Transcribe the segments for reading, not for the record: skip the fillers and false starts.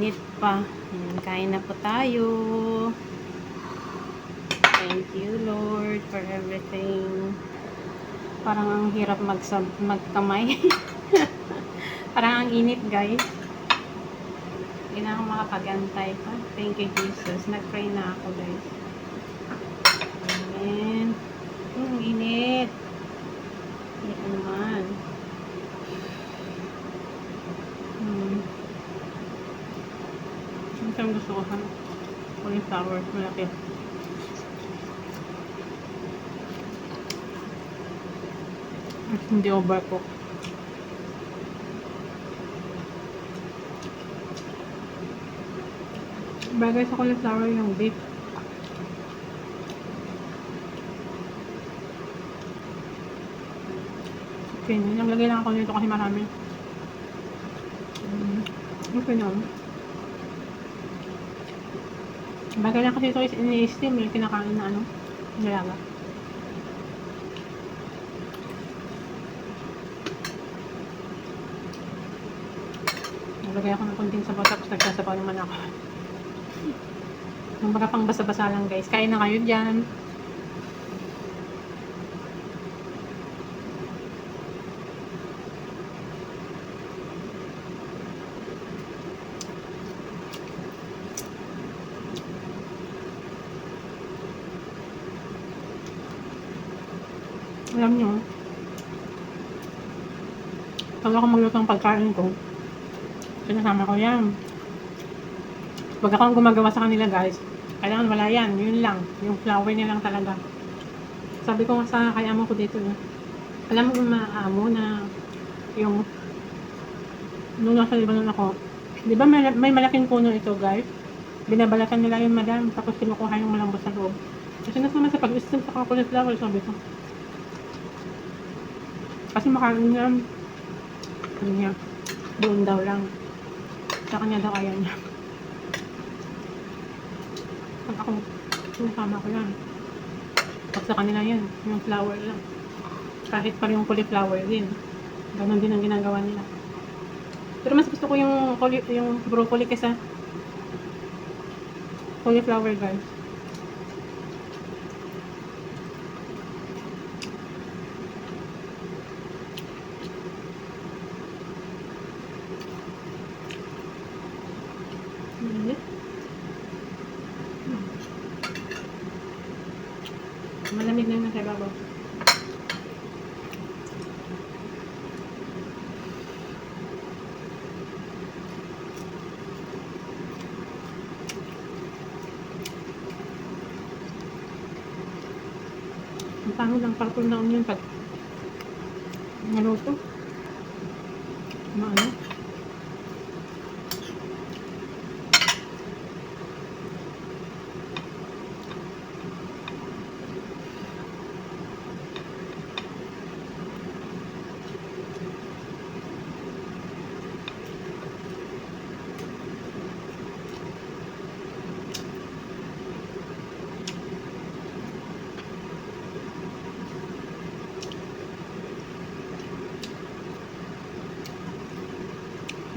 init pa. Ayan, kain na po tayo. Thank you, Lord, for everything. Parang ang hirap magkamay. Parang ang init, guys. Hindi na ako makapag-antay pa. Thank you, Jesus. Nag-pray na ako, guys. Amen. Init. Init naman. Ito ang gusto ko, ha? Cauliflower. Malaki. Hindi overcook. Bagay sa cauliflower yung beef. Okay, naglagay lang ako nito kasi marami. Okay na. Bagay lang kasi ito is ini-steam yung kinakain na ano, nilaga. Naglagay ako ng konting sabaw tapos nagsasabaw naman ako. Yung baga pang basa-basa lang, guys. Kain na kayo dyan. Alam nyo, pag ako magluto ng pagkain ko, sinasama ko yan. Pag ako ang gumagawa sa kanila, guys, kailangan wala yan. Yun lang. Yung flour niya lang talaga. Sabi ko nga sa kay amo ko dito, alam mo kung maamo na yung nung nasa Libanon ako, di ba may malaking puno ito, guys? Binabalatan nila yung madam, tapos kinukuha yung malambot sa loob. Kasi nasa sa pag-steam sa cauliflower, sabi ko. Kasi makain niya, ano niya, doon daw lang. Sa kanya daw kaya niya. Pag ako, sinasama ko yan. Pag sa kanila yan, yung flour lang. Kahit pa yung cauliflower din. Ganon din ang ginagawa nila. Pero mas gusto ko yung broccoli kaysa cauliflower, guys. Malamig na yung nasa ibabaw. Ang pangod ng purple na onion pag naluto. Maano?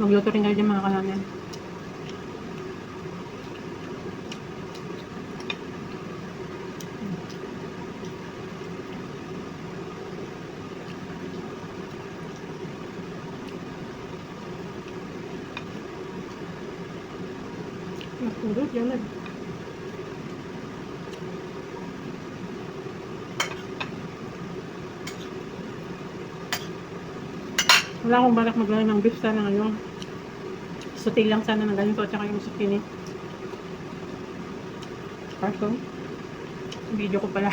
Magluto rin kayo dyan, mga kananan. Nagpurot yan lang. Wala akong balak maglagay ng beef sana ngayon. Sutil lang sana ng ganito at saka yung zucchini. Parso. Video ko pala.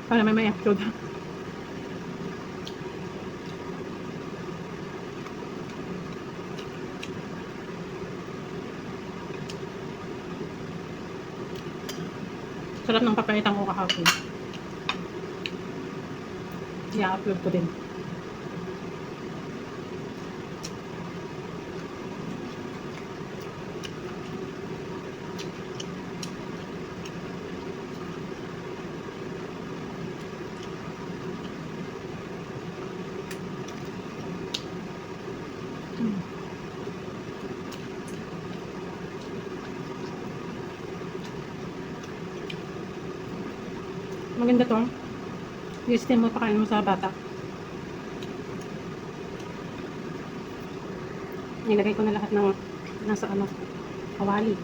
Para may upload. Sarap ng papalitan ko kahapon. I-upload ko din. Maganda to. I-steam mo, pakain mo sa bata. Nilagay ko na lahat ng nasa kawali.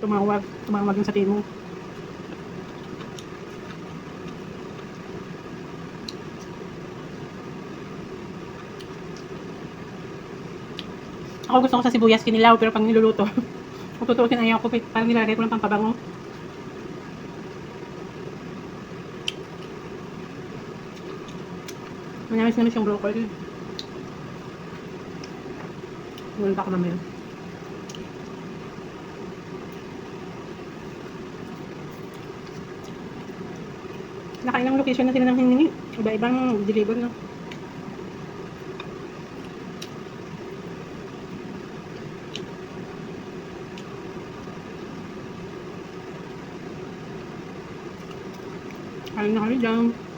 Tumawag yung sa mo. Ako gusto ko sa sibuyas kinilaw, pero pag niluluto, kung tutuusin ayaw ko, parang nilalagay ko ng pampabango. Manamis-namis yung broccoli. Nulunta ko mamaya. Nakailang location na sila ng hiningi. Iba-ibang deliver na. Kain na kami dyan.